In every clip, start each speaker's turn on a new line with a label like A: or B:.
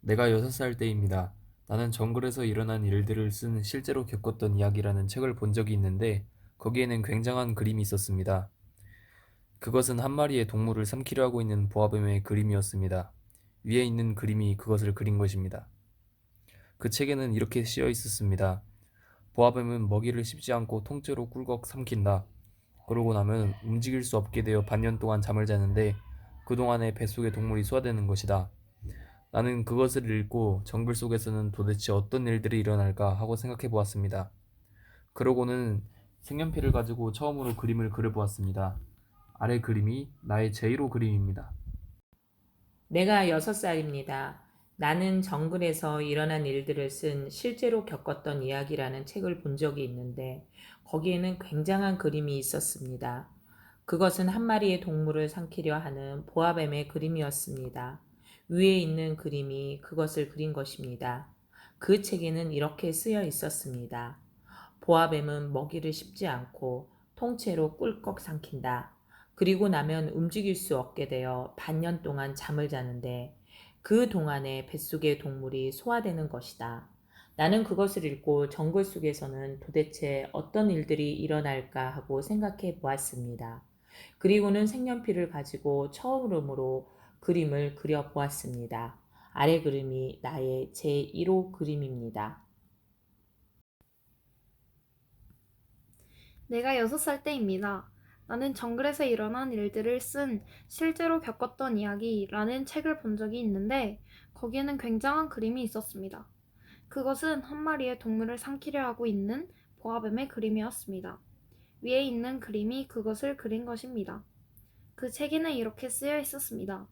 A: 내가 6살 때입니다. 나는 정글에서 일어난 일들을 쓴 실제로 겪었던 이야기라는 책을 본 적이 있는데 거기에는 굉장한 그림이 있었습니다. 그것은 한 마리의 동물을 삼키려 하고 있는 보아뱀의 그림이었습니다. 위에 있는 그림이 그것을 그린 것입니다. 그 책에는 이렇게 쓰여 있었습니다. 보아뱀은 먹이를 씹지 않고 통째로 꿀꺽 삼킨다. 그러고 나면 움직일 수 없게 되어 반년 동안 잠을 자는데 그동안에 뱃속의 동물이 소화되는 것이다. 나는 그것을 읽고 정글 속에서는 도대체 어떤 일들이 일어날까 하고 생각해 보았습니다. 그러고는 색연필을 가지고 처음으로 그림을 그려보았습니다. 아래 그림이 나의 제1호 그림입니다.
B: 내가 6살입니다. 나는 정글에서 일어난 일들을 쓴 실제로 겪었던 이야기라는 책을 본 적이 있는데 거기에는 굉장한 그림이 있었습니다. 그것은 한 마리의 동물을 삼키려 하는 보아뱀의 그림이었습니다. 위에 있는 그림이 그것을 그린 것입니다. 그 책에는 이렇게 쓰여 있었습니다. 보아뱀은 먹이를 씹지 않고 통째로 꿀꺽 삼킨다. 그리고 나면 움직일 수 없게 되어 반년 동안 잠을 자는데 그 동안에 뱃속의 동물이 소화되는 것이다. 나는 그것을 읽고 정글 속에서는 도대체 어떤 일들이 일어날까 하고 생각해 보았습니다. 그리고는 색연필을 가지고 처음으로 그림을 그려 보았습니다. 아래 그림이 나의 제1호 그림입니다.
C: 내가 6살 때입니다. 나는 정글에서 일어난 일들을 쓴 실제로 겪었던 이야기라는 책을 본 적이 있는데 거기에는 굉장한 그림이 있었습니다. 그것은 한 마리의 동물을 삼키려 하고 있는 보아뱀의 그림이었습니다. 위에 있는 그림이 그것을 그린 것입니다. 그 책에는 이렇게 쓰여 있었습니다.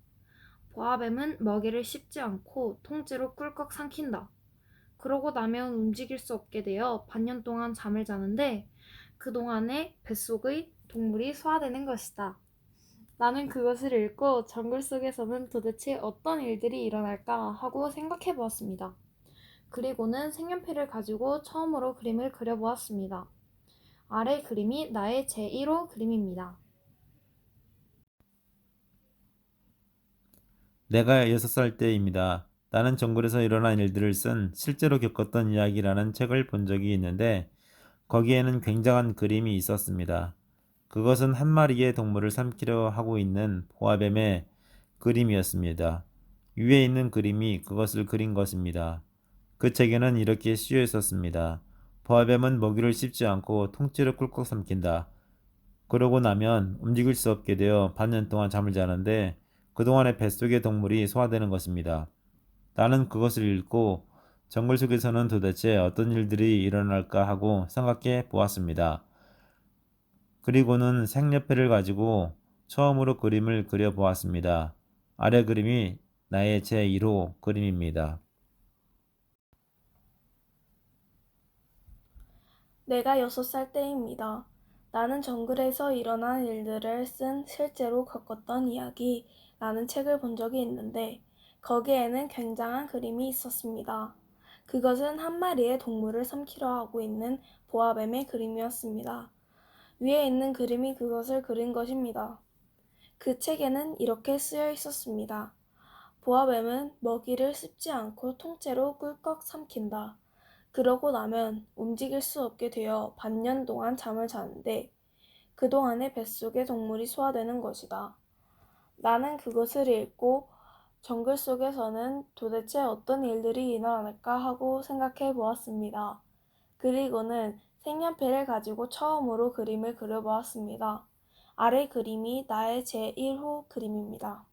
C: 보아뱀은 먹이를 씹지 않고 통째로 꿀꺽 삼킨다. 그러고 나면 움직일 수 없게 되어 반년 동안 잠을 자는데 그동안에 뱃속의 동물이 소화되는 것이다. 나는 그것을 읽고 정글 속에서는 도대체 어떤 일들이 일어날까 하고 생각해 보았습니다. 그리고는 색연필을 가지고 처음으로 그림을 그려보았습니다. 아래 그림이 나의 제1호 그림입니다.
D: 내가 6살 때입니다. 나는 정글에서 일어난 일들을 쓴 실제로 겪었던 이야기라는 책을 본 적이 있는데 거기에는 굉장한 그림이 있었습니다. 그것은 한 마리의 동물을 삼키려 하고 있는 보아뱀의 그림이었습니다. 위에 있는 그림이 그것을 그린 것입니다. 그 책에는 이렇게 쓰여 있었습니다. 보아뱀은 먹이를 씹지 않고 통째로 꿀꺽 삼킨다. 그러고 나면 움직일 수 없게 되어 반년 동안 잠을 자는데 그동안의 뱃속의 동물이 소화되는 것입니다. 나는 그것을 읽고 정글 속에서는 도대체 어떤 일들이 일어날까 하고 생각해 보았습니다. 그리고는 색연필을 가지고 처음으로 그림을 그려 보았습니다. 아래 그림이 나의 제1호 그림입니다.
E: 내가 6살 때입니다. 나는 정글에서 일어난 일들을 쓴 실제로 겪었던 이야기라는 책을 본 적이 있는데 거기에는 굉장한 그림이 있었습니다. 그것은 한 마리의 동물을 삼키려 하고 있는 보아뱀의 그림이었습니다. 위에 있는 그림이 그것을 그린 것입니다. 그 책에는 이렇게 쓰여 있었습니다. 보아뱀은 먹이를 씹지 않고 통째로 꿀꺽 삼킨다. 그러고 나면 움직일 수 없게 되어 반년 동안 잠을 자는데 그동안의 뱃속의 동물이 소화되는 것이다. 나는 그것을 읽고 정글 속에서는 도대체 어떤 일들이 일어날까 하고 생각해 보았습니다. 그리고는 색연필을 가지고 처음으로 그림을 그려보았습니다. 아래 그림이 나의 제1호 그림입니다.